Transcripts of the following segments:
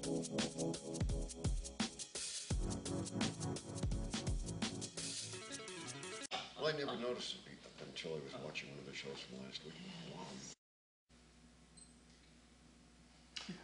Well, I never noticed it until I was watching one of the shows from last week. Wow.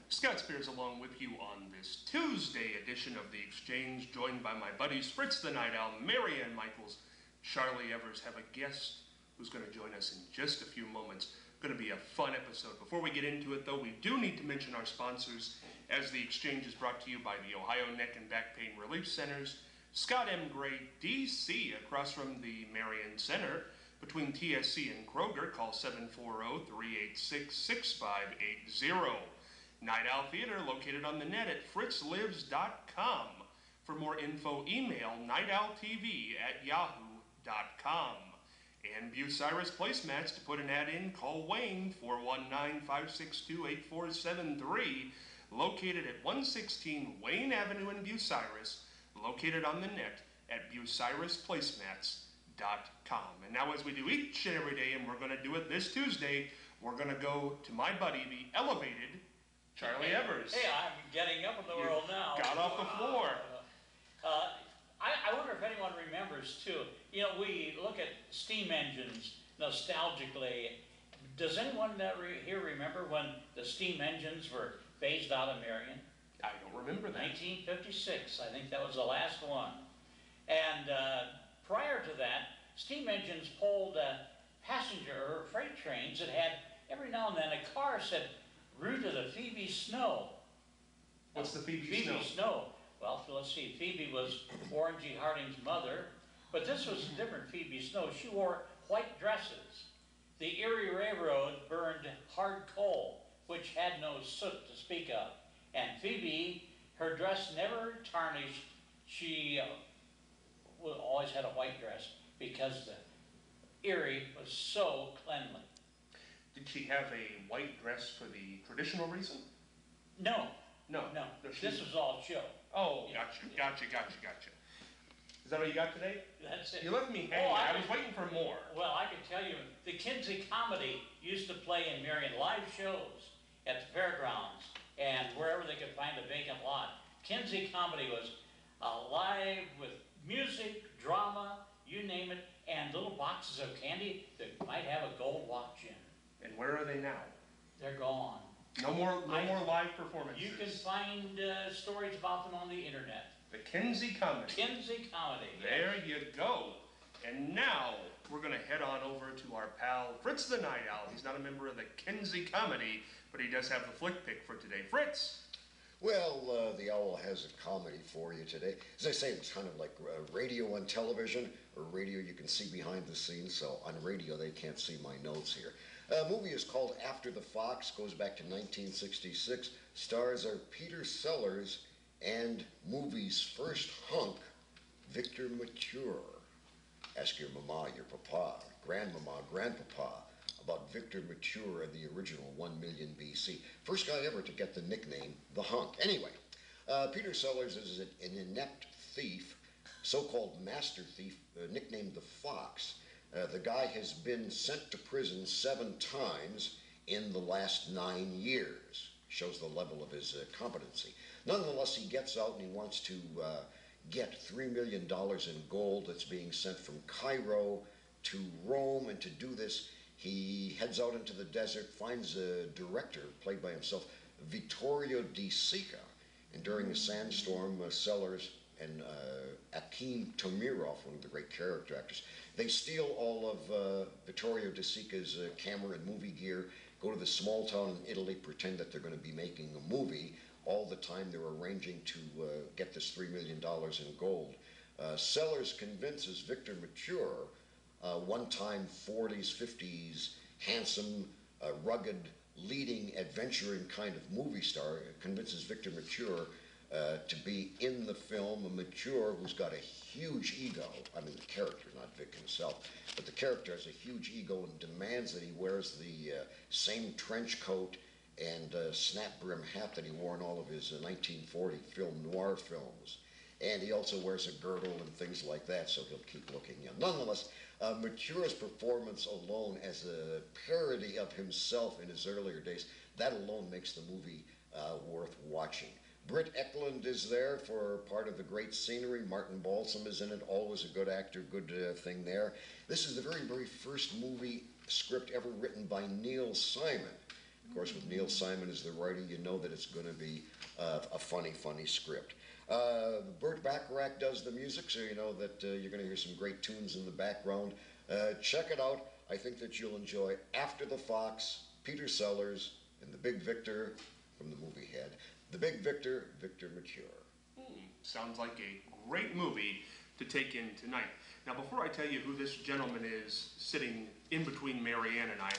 Scott Spears along with you on this Tuesday edition of The Exchange, joined by my buddies Fritz the Night Owl, Marianne Michaels, Charlie Evers. Have a guest who's going to join us in just a few moments. Going to be a fun episode. Before we get into it, though, we do need to mention our sponsors, as The Exchange is brought to you by the Ohio Neck and Back Pain Relief Centers, Scott M. Gray, D.C., across from the Marion Center, between TSC and Kroger. Call 740-386-6580. Night Owl Theater, located on the net at fritzlives.com. For more info, email nightowltv@yahoo.com. And Bucyrus Placemats, to put an ad in, call Wayne, 419-562-8473, located at 116 Wayne Avenue in Bucyrus, located on the net at bucyrusplacemats.com. And now, as we do each and every day, and we're going to do it this Tuesday, we're going to go to my buddy, the elevated Charlie Evers. Hey, I'm getting up in the world now. Got off the floor. I wonder if anyone remembers, too. You know, we look at steam engines nostalgically. Does anyone here remember when the steam engines were phased out of Marion? I don't remember that. 1956, I think that was the last one. And prior to that, steam engines pulled passenger or freight trains that had, every now and then, a car said, route of the Phoebe Snow. What's the Phoebe Snow? Phoebe Snow. Well, let's see. Phoebe was Warren G. Harding's mother, but this was a different Phoebe Snow. She wore white dresses. The Erie Railroad burned hard coal, which had no soot to speak of. And Phoebe, her dress never tarnished. She always had a white dress because the Erie was so cleanly. Did she have a white dress for the traditional reason? No. No. This was all show. Oh, Yeah. gotcha. Is that all you got today? That's it. You left me hanging. I was waiting for more. Well, I can tell you, the Kinsey Comedy used to play in Marion live shows at the fairgrounds and wherever they could find a vacant lot. Kinsey Comedy was alive with music, drama, you name it, and little boxes of candy that might have a gold watch in. And where are they now? They're gone. No more live performances. You can find stories about them on the internet. The Kinsey Comedy. Kinsey Comedy. There you go. And now we're going to head on over to our pal Fritz the Night Owl. He's not a member of the Kinsey Comedy, but he does have the flick pick for today. Fritz! Well, the Owl has a comedy for you today. As I say, it's kind of like radio on television, or radio you can see behind the scenes, so on radio they can't see my notes here. The movie is called After the Fox, goes back to 1966. Stars are Peter Sellers and movie's first hunk, Victor Mature. Ask your mama, your papa, grandmama, grandpapa about Victor Mature and the original 1 million BC. First guy ever to get the nickname, the Hunk. Anyway, Peter Sellers is an inept thief, so-called master thief, nicknamed the Fox. The guy has been sent to prison 7 times in the last 9 years. Shows the level of his competency. Nonetheless, he gets out and he wants to get $3 million in gold that's being sent from Cairo to Rome. And to do this, he heads out into the desert, finds a director, played by himself, Vittorio De Sica. And during a sandstorm, Sellers and Akim Tomirov, one of the great character actors, they steal all of Vittorio De Sica's camera and movie gear, go to the small town in Italy, pretend that they're going to be making a movie. All the time they're arranging to get this $3 million in gold. Sellers convinces Victor Mature, one-time 40s, 50s, handsome, rugged, leading, adventuring kind of movie star, convinces Victor Mature to be in the film. A Mature who's got a huge ego. I mean, the character, not Vic himself, but the character has a huge ego and demands that he wears the same trench coat and snap brim hat that he wore in all of his 1940 film noir films. And he also wears a girdle and things like that, so he'll keep looking young. Nonetheless, Mature's performance alone as a parody of himself in his earlier days, that alone makes the movie worth watching. Britt Eklund is there for part of the great scenery. Martin Balsam is in it, always a good actor, good thing there. This is the very, very first movie script ever written by Neil Simon. Of course, with Neil Simon as the writer, you know that it's going to be a funny, funny script. Burt Bacharach does the music, so you know that you're going to hear some great tunes in the background. Check it out. I think that you'll enjoy After the Fox, Peter Sellers, and the Big Victor from the movie Head. The Big Victor, Victor Mature. Sounds like a great movie to take in tonight. Now, before I tell you who this gentleman is sitting in between Marianne and I,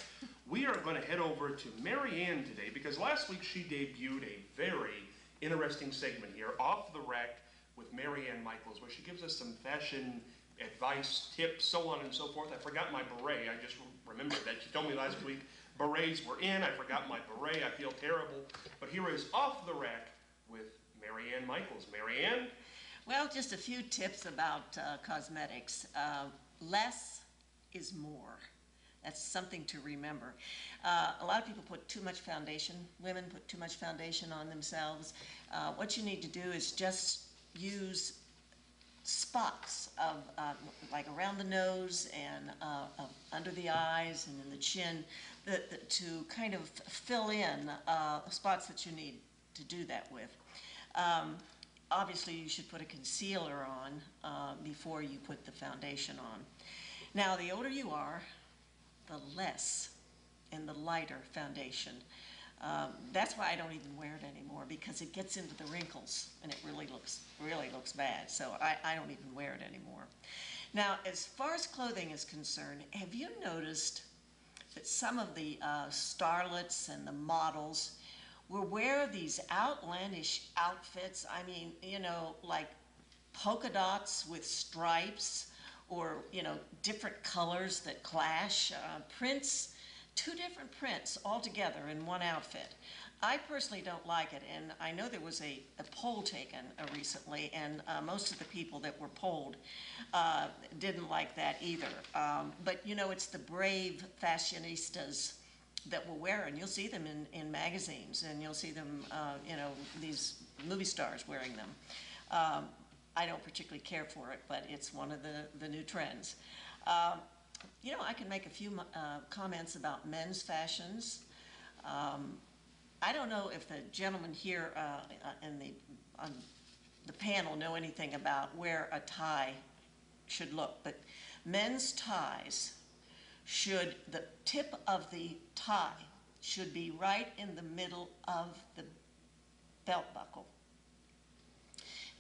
we are going to head over to Marianne today because last week she debuted a very interesting segment here, Off the Rack with Marianne Michaels, where she gives us some fashion advice, tips, so on and so forth. I forgot my beret. I just remembered that. She told me last week berets were in. I forgot my beret. I feel terrible. But here is Off the Rack with Marianne Michaels. Marianne? Well, just a few tips about cosmetics. Less is more. That's something to remember. A lot of people put too much foundation. Women put too much foundation on themselves. What you need to do is just use spots of like around the nose and under the eyes and in the chin to kind of fill in spots that you need to do that with. Obviously, you should put a concealer on before you put the foundation on. Now, the older you are, the less and the lighter foundation. That's why I don't even wear it anymore, because it gets into the wrinkles and it really looks bad. So I don't even wear it anymore. Now, as far as clothing is concerned, have you noticed that some of the starlets and the models will wear these outlandish outfits? I mean, you know, like polka dots with stripes, or, you know, different colors that clash, prints, two different prints all together in one outfit. I personally don't like it, and I know there was a poll taken recently, and most of the people that were polled didn't like that either. But, you know, it's the brave fashionistas that will wear it, and you'll see them in magazines, and you'll see them, you know, these movie stars wearing them. I don't particularly care for it, but it's one of the new trends. You know, I can make a few comments about men's fashions. I don't know if the gentlemen here on the panel know anything about where a tie should look, but men's ties should, the tip of the tie should be right in the middle of the belt buckle.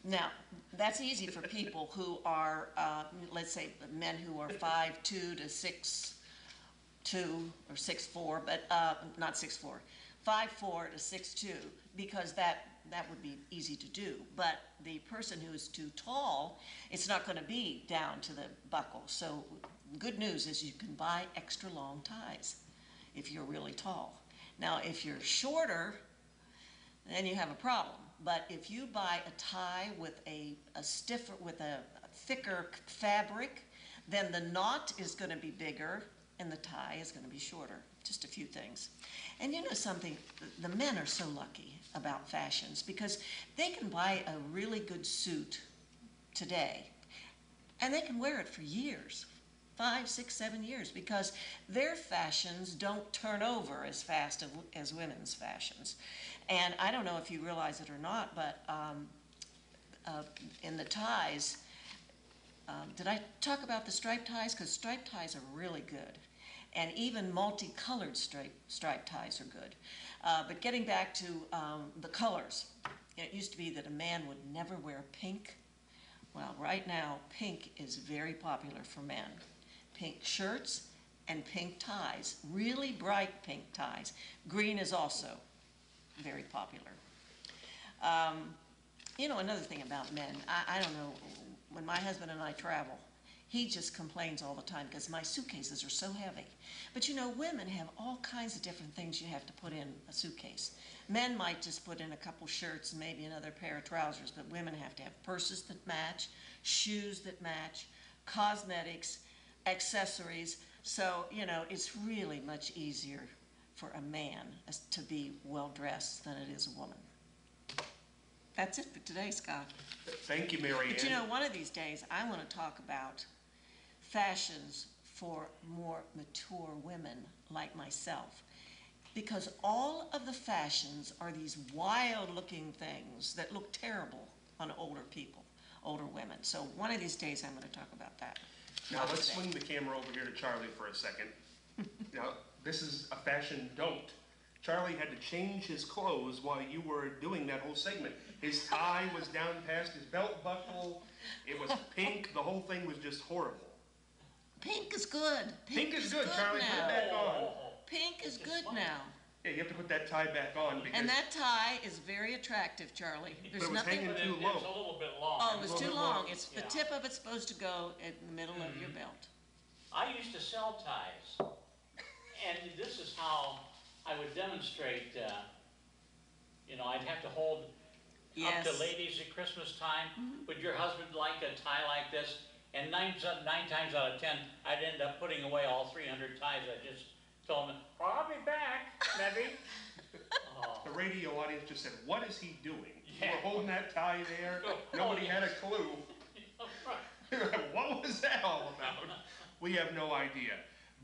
Now, that's easy for people who are, let's say, men who are 5'2" to 6'2", or 6'4", but not 6'4", 5'4" to 6'2", because that would be easy to do. But the person who is too tall, it's not going to be down to the buckle. So good news is you can buy extra long ties if you're really tall. Now, if you're shorter, then you have a problem. But if you buy a tie with a thicker fabric, then the knot is going to be bigger and the tie is going to be shorter. Just a few things. And you know something, the men are so lucky about fashions because they can buy a really good suit today and they can wear it for years, 5, 6, 7 years, because their fashions don't turn over as fast as women's fashions. And I don't know if you realize it or not, but in the ties, did I talk about the striped ties? Because striped ties are really good. And even multicolored striped ties are good. But getting back to the colors, it used to be that a man would never wear pink. Well, right now, pink is very popular for men. Pink shirts and pink ties, really bright pink ties. Green is also very popular. You know, another thing about men, I don't know, when my husband and I travel, he just complains all the time because my suitcases are so heavy. But you know, women have all kinds of different things you have to put in a suitcase. Men might just put in a couple shirts and maybe another pair of trousers, but women have to have purses that match, shoes that match, cosmetics, accessories. So, you know, it's really much easier for a man to be well-dressed than it is a woman. That's it for today, Scott. Thank you, Mary Ann. But you know, one of these days, I want to talk about fashions for more mature women like myself. Because all of the fashions are these wild-looking things that look terrible on older people, older women. So one of these days, I'm going to talk about that. Now Not let's today. swing the camera over here to Charlie for a second. Now, this is a fashion don't. Charlie had to change his clothes while you were doing that whole segment. His tie was down past his belt buckle. It was pink. The whole thing was just horrible. Pink is good. Pink is good, Charlie. Put it now. back on. Pink is It's good fine. now. Yeah, you have to put that tie back on because And that tie is very attractive, Charlie. But There's it was nothing. hanging But too it's low. a little bit long. Oh, it was a little too bit long. long. It's the Yeah. tip of it's supposed to go in the middle of your belt. I used to sell ties, and this is how I would demonstrate, I'd have to hold up Yes. to ladies at Christmas time. Would your husband like a tie like this? And nine times out of 10, I'd end up putting away all 300 ties. I just told him, I'll be back, maybe. Oh, The radio audience just said, "What is he doing?" You Yeah. were holding that tie there. Oh, Nobody yes. had a clue. What was that all about? We have no idea.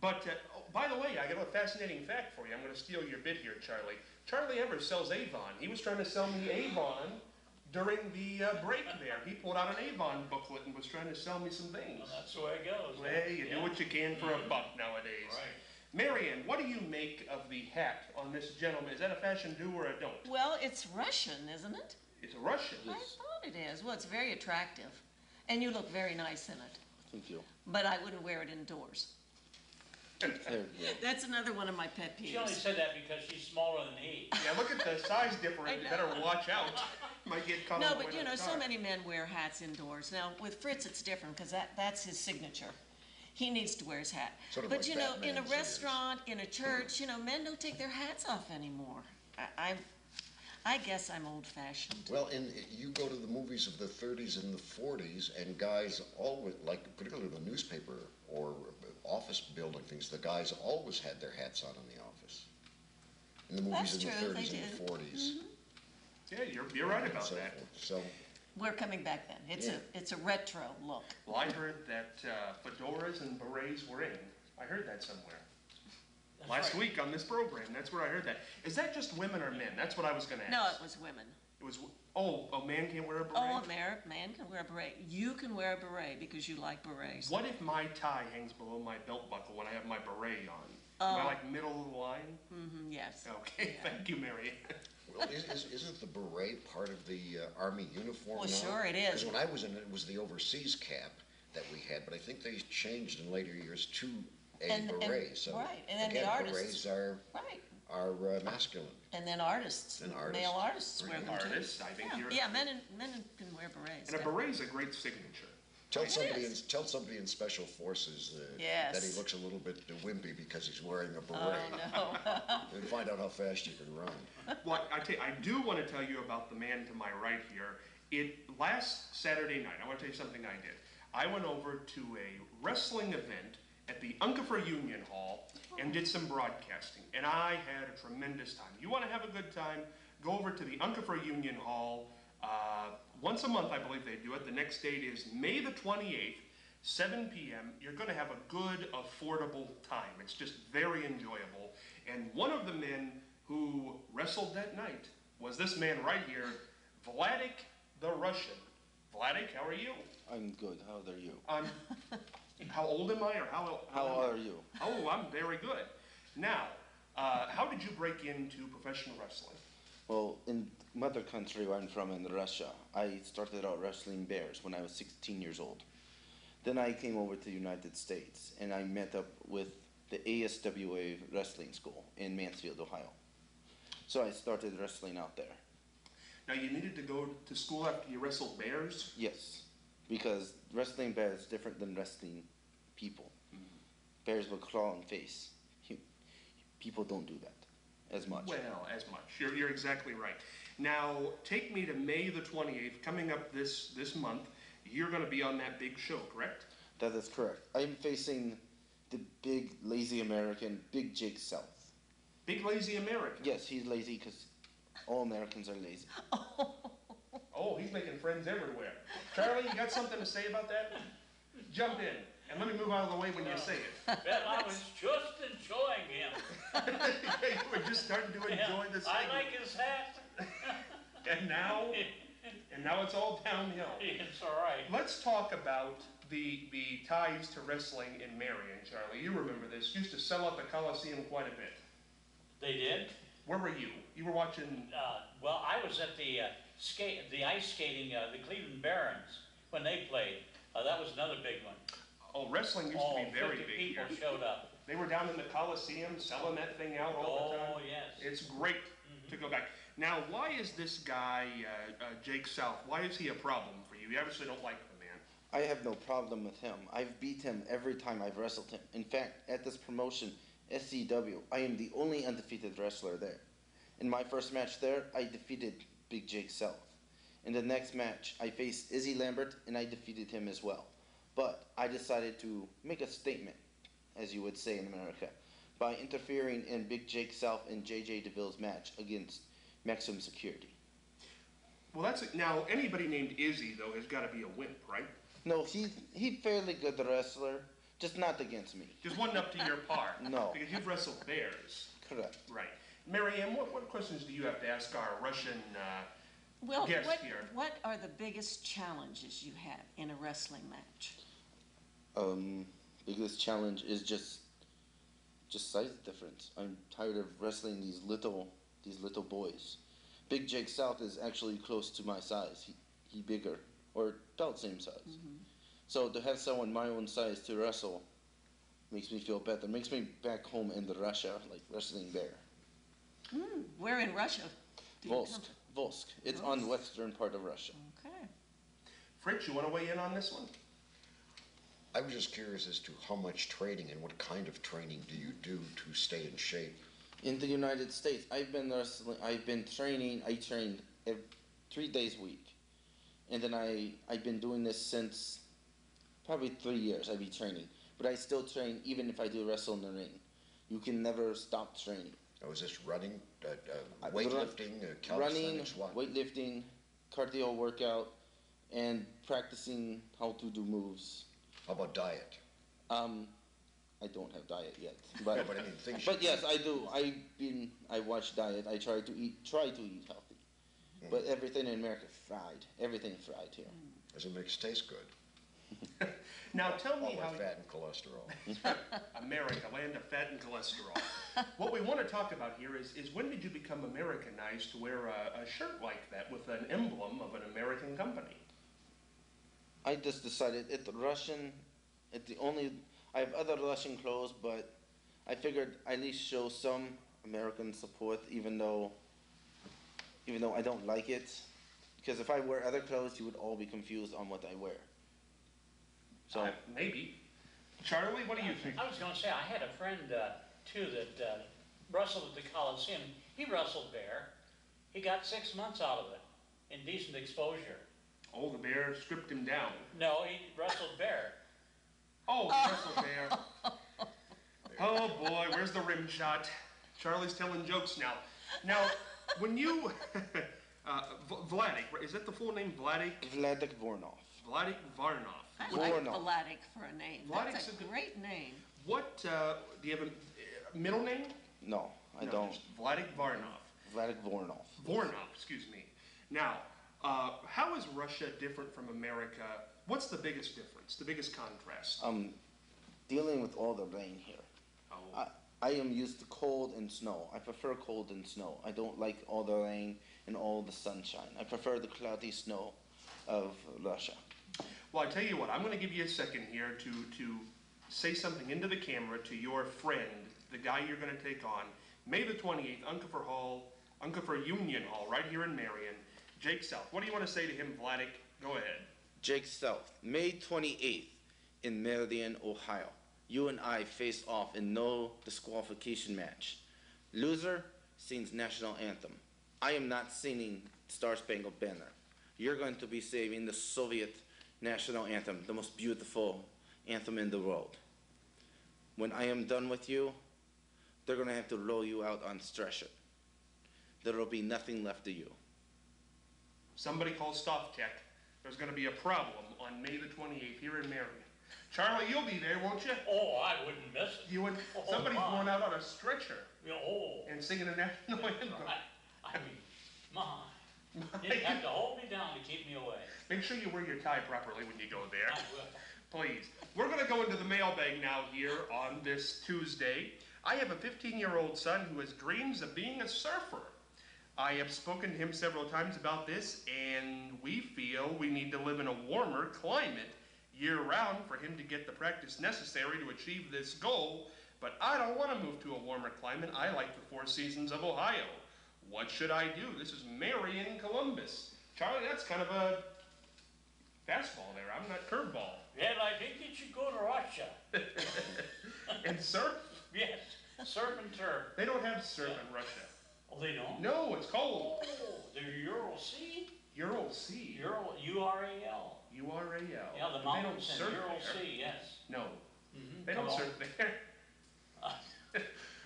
But, by the way, I got a fascinating fact for you. I'm going to steal your bit here, Charlie. Charlie Evers sells Avon. He was trying to sell me Avon during the break there. He pulled out an Avon booklet and was trying to sell me some things. Well, that's the way it goes. Hey, you Yeah. do what you can for a buck nowadays. Right. Marianne, what do you make of the hat on this gentleman? Is that a fashion do or a don't? Well, it's Russian, isn't it? It's a Russian. I thought it is. Well, it's very attractive. And you look very nice in it. Thank you. But I wouldn't wear it indoors. Very good. That's another one of my pet She only peeves. said that because she's smaller than he. Yeah, look at the size difference. I You know. better watch out. Might get caught No, on the but way you to know, the so car. many men wear hats indoors. Now, with Fritz, it's different because that's his signature. He needs to wear his hat. Sort of But like you know, in a Batman's is. restaurant, in a church, you know, men don't take their hats off anymore. I guess I'm old-fashioned. Well, you go to the movies of the 30s and the 40s, and guys always, like particularly the newspaper or office building things, the guys always had their hats on in the office. In the movies That's in the true, they 30s and the did. 40s. Yeah, you're right about so that. forth. So, We're coming back then. It's a retro look. Well, I heard that fedoras and berets were in. I heard that somewhere. That's Last right. week on this program, that's where I heard that. Is that just women or men? That's what I was going to ask. No, it was women. It was, a man can't wear a beret? Oh, a man can wear a beret. You can wear a beret because you like berets. What if my tie hangs below my belt buckle when I have my beret on? Am I like middle of the line? Yes. Okay, thank you, Mary. well, isn't the beret part of the Army uniform Well, now? sure it is. Because when I was in it, it was the overseas cap that we had, but I think they changed in later years to a And- beret. So right, and then the again, artists- berets are Right. masculine. And then artists, And artists. male artists wear them too. Artists, I think Yeah, you're. yeah, men can wear berets. And a beret's a great signature. Tell It somebody in special forces Yes. that he looks a little bit wimpy because he's wearing a Oh, beret. no. And find out how fast you can run. Well, I do want to tell you about the man to my right here. Last Saturday night, I want to tell you something I did. I went over to a wrestling event at the Unkefer Union Hall and did some broadcasting, and I had a tremendous time. You want to have a good time, go over to the Unkefer Union Hall. Once a month, I believe they do it. The next date is May the 28th, 7 p.m. You're going to have a good, affordable time. It's just very enjoyable. And one of the men who wrestled that night was this man right here, Vladik the Russian. Vladik, how are you? I'm good. How are you? How old am I, or how How are you? Oh, I'm very good. Now, how did you break into professional wrestling? Well, in mother country where I'm from, in Russia, I started out wrestling bears when I was 16 years old. Then I came over to the United States, and I met up with the ASWA wrestling school in Mansfield, Ohio. So I started wrestling out there. Now, you needed to go to school after you wrestled bears? Yes, because wrestling bears is different than wrestling people. Bears will claw and face. People don't do that as much. Well, as much. You're exactly right. Now, take me to May the 28th, coming up this month. You're going to be on that big show, correct? That is correct. I'm facing the big lazy American, Big Jake South. Big Lazy American. Yes, he's lazy because all Americans are lazy. Oh, he's making friends everywhere. Charlie, you got something to say about that? Jump in, and let me move out of the way when you say it. Well, I was just enjoying him. You were just starting to enjoy the segment. I like his hat. And now it's all downhill. It's all right. Let's talk about the ties to wrestling in Marion, Charlie. You remember this. Used to sell out the Coliseum quite a bit. They did? Where were you? You were watching. Well, I was at the ice skating, the Cleveland Barons, when they played. That was another big one. Oh, wrestling used to be very 50 big people here. showed up. They were down in the Coliseum selling that thing out all the time. Oh, yes. It's great to go back. Now, why is this guy, Jake South, why is he a problem for you? You obviously don't like the man. I have no problem with him. I've beat him every time I've wrestled him. In fact, at this promotion, SCW, I am the only undefeated wrestler there. In my first match there, I defeated Big Jake South. In the next match, I faced Izzy Lambert, and I defeated him as well. But I decided to make a statement, as you would say in America, by interfering in Big Jake South and JJ DeVille's match against Maximum Security. Well, now anybody named Izzy though has got to be a wimp, right? No, he's fairly good wrestler, just not against me. Just wasn't up to your par. No. Because you've wrestled bears. Correct. Right. Marianne, what questions do you have to ask our Russian Well, guest here? what are the biggest challenges you have in a wrestling match? Biggest challenge is just size difference. I'm tired of wrestling these little boys. Big Jake South is actually close to my size. He bigger, or about same size. So to have someone my own size to wrestle makes me feel better. Makes me back home in the Russia, like wrestling bear. Where in Russia? do you Volsk. come- Volsk. It's on western part of Russia. Okay. Fritz, you want to weigh in on this one? I was just curious as to how much training and what kind of training do you do to stay in shape? In the United States, I've been training. I trained 3 days a week, and then I've been doing this since probably 3 years. I've been training, but I still train even if I do wrestle in the ring. You can never stop training. Now, is this running, I- weightlifting, Running, calisthenics, what? weightlifting, cardio workout, and practicing how to do moves. How about diet? I don't have diet yet, No, but but I mean, things but you yes, I do. I watch diet. I try to eat healthy, but everything in America fried. Everything fried here. as it makes taste good. Now tell me All how that fat and cholesterol. America, land of fat and cholesterol. What we want to talk about here is when did you become Americanized to wear a shirt like that with an emblem of an American company? I just decided it's Russian. It's the only. I have other Russian clothes, but I figured at least show some American support, even though I don't like it. Because if I wear other clothes, you would all be confused on what I wear. So Maybe. Charlie, what do you think? I was going to say, I had a friend, too, that wrestled at the Coliseum. He wrestled bear. He got 6 months out of it in decent exposure. Oh, the bear stripped him down. No, he wrestled bear. Oh, he wrestled bear. Oh boy, where's the rim shot? Charlie's telling jokes now. Now, when you, Vladik, is that the full name, Vladik? Vladik Vornov. Vladik Varnov. I like Vornov. Vladik for a name. Vladik's That's a a good- great name. What, do you have a middle name? No, I No, don't. just Vladik Varnov. Vladik Vornov. Vornov, excuse me. Now, how is Russia different from America? What's the biggest difference, the biggest contrast? Dealing with all the rain here. Oh, I am used to cold and snow. I prefer cold and snow. I don't like all the rain and all the sunshine. I prefer the cloudy snow of Russia. well, I tell you what, I'm going to give you a second here to say something into the camera to your friend, the guy you're going to take on, May the 28th, Uncofer Union Hall, right here in Marion, Jake South. What do you want to say to him, Vladik? Go ahead. Jake South, May 28th in Meridian, Ohio. You and I face off in no disqualification match. Loser sings national anthem. I am not singing Star Spangled Banner. You're going to be singing the Soviet national anthem, the most beautiful anthem in the world. When I am done with you, they're going to have to roll you out on stretcher. There will be nothing left of you. somebody called Staff Tech, there's gonna be a problem on May the 28th here in Marion. Charlie, you'll be there, won't you? Oh, I wouldn't miss it. You and Oh, somebody's my. going out on a stretcher Oh, and singing a national anthem. I mean, my, you'd have to hold me down to keep me away. Make sure you wear your tie properly when you go there. I will. Please. We're going to go into the mailbag now here on this Tuesday. I have a 15-year-old son who has dreams of being a surfer. I have spoken to him several times about this, and we feel we need to live in a warmer climate year-round for him to get the practice necessary to achieve this goal. But I don't want to move to a warmer climate. I like the four seasons of Ohio. What should I do? This is Mary in Columbus. Charlie, that's kind of a fastball there. I'm not curveball. Well, I think you should go to Russia. And surf? Yes, surf and turf. They don't have surf in Russia. Oh, they don't? No, it's cold. Oh, the Ural Sea? Ural Sea. Ural, U-R-A-L. U-R-A-L. Yeah, the They don't mountains in surf Ural there. Sea, yes. No, Mhm. they don't Come on. surf there.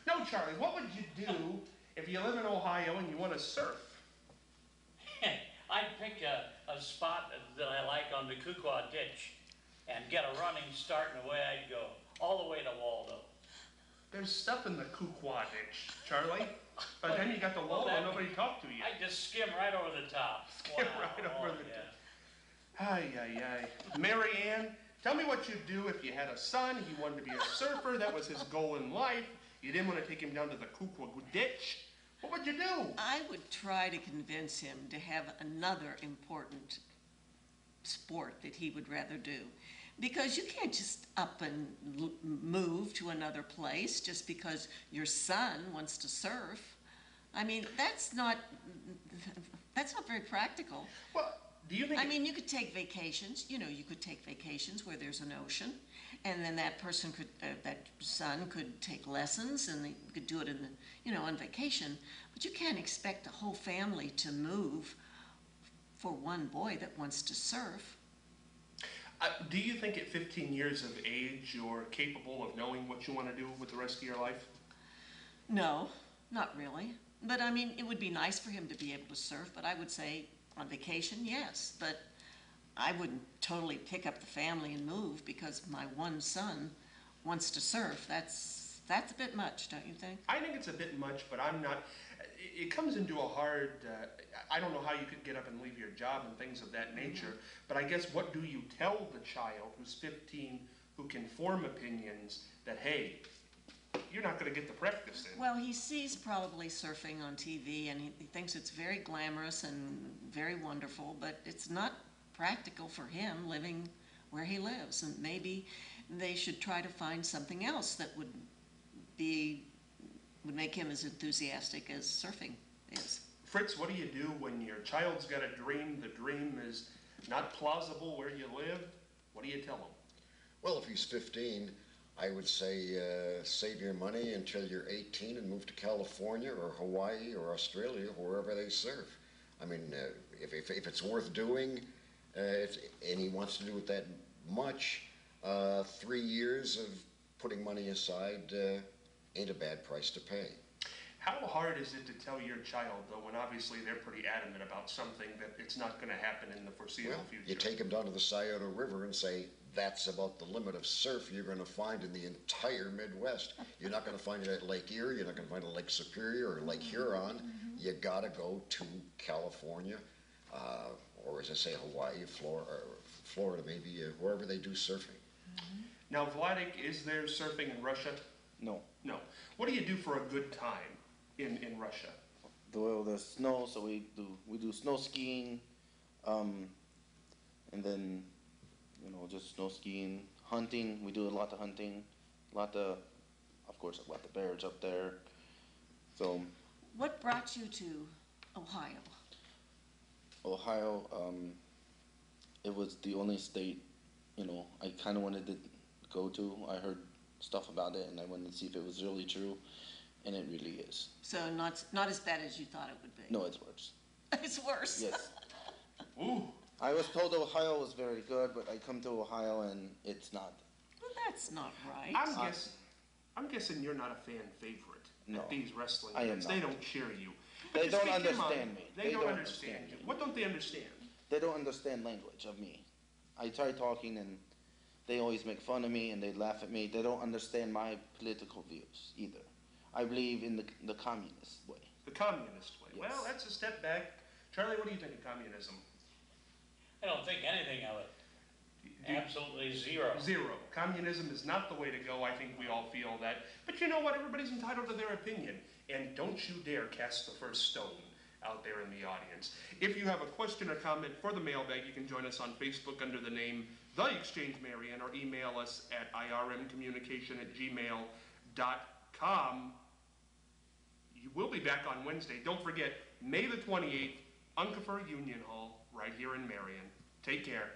No, Charlie, what would you do if you live in Ohio and you want to surf? I'd pick a spot that I like on the Kukwa Ditch and get a running start, and away I'd go, all the way to Waldo. There's stuff in the Kukwa ditch, Charlie. By the time you got to Well, Waldo, that- nobody talked to you. I'd just skim right over the top. Skim right over the yeah. Ay, ay, ay. Mary Ann, tell me what you'd do if you had a son, he wanted to be a surfer, that was his goal in life. You didn't want to take him down to the Kukwa ditch. What would you do? I would try to convince him to have another important sport that he would rather do. Because you can't just up and move to another place just because your son wants to surf. I mean, that's not very practical. Well, do you think... I mean, you could take vacations, you could take vacations where there's an ocean, and then that person could, that son could take lessons, and they could do it on vacation. But you can't expect a whole family to move for one boy that wants to surf. do you think at 15 years of age you're capable of knowing what you want to do with the rest of your life? No, not really. But I mean, it would be nice for him to be able to surf, but I would say on vacation, yes. But I wouldn't totally pick up the family and move because my one son wants to surf. That's a bit much, don't you think? I think it's a bit much, but I'm not. It comes into a hard. I don't know how you could get up and leave your job and things of that nature. But I guess what do you tell the child who's 15, who can form opinions that hey, you're not going to get the practice in? Well, he sees probably surfing on TV, and he thinks it's very glamorous and very wonderful, but it's not practical for him living where he lives. And maybe they should try to find something else that would make him as enthusiastic as surfing is. Fritz, what do you do when your child's got a dream, the dream is not plausible where you live? What do you tell him? Well, if he's 15, I would say save your money until you're 18 and move to California or Hawaii or Australia, wherever they surf. I mean, if it's worth doing, and he wants to do it that much, 3 years of putting money aside ain't a bad price to pay. How hard is it to tell your child, though, when obviously they're pretty adamant about something that it's not going to happen in the foreseeable Well, future? you take him down to the Scioto River and say, that's about the limit of surf you're going to find in the entire Midwest. You're not going to find it at Lake Erie, you're not going to find it at Lake Superior or Lake Huron. You got to go to California, or as I say, Hawaii, Florida maybe, wherever they do surfing. Now, Vladik, is there surfing in Russia? No. No. What do you do for a good time in Russia? The snow, so we do snow skiing, and then just snow skiing, hunting. We do a lot of hunting, of course, a lot of bears up there. So What brought you to Ohio? Ohio, it was the only state, I kind of wanted to go to. I heard stuff about it, and I wanted to see if it was really true, and it really is. So not as bad as you thought it would be. No, it's worse. It's worse. Yes. Ooh. I was told Ohio was very good, but I come to Ohio and it's not. Well, that's not right. I'm guessing you're not a fan favorite No. at these wrestling I am events. They not. don't cheer you. But They you don't speak your understand mind. me. They don't understand you. me. What don't they understand? They don't understand language of me. I try talking and they always make fun of me and they laugh at me. They don't understand my political views either. I believe in the communist way. The communist way. Yes. Well, that's a step back. Charlie, what do you think of communism? I don't think anything of it. Absolutely zero. Zero. Communism is not the way to go. I think we all feel that. But you know what? Everybody's entitled to their opinion. And don't you dare cast the first stone out there in the audience. If you have a question or comment for the mailbag, you can join us on Facebook under the name The Exchange Marion or email us at irmcommunication@gmail.com. You will be back on Wednesday. Don't forget, May the 28th, Unkefer Union Hall, right here in Marion. Take care.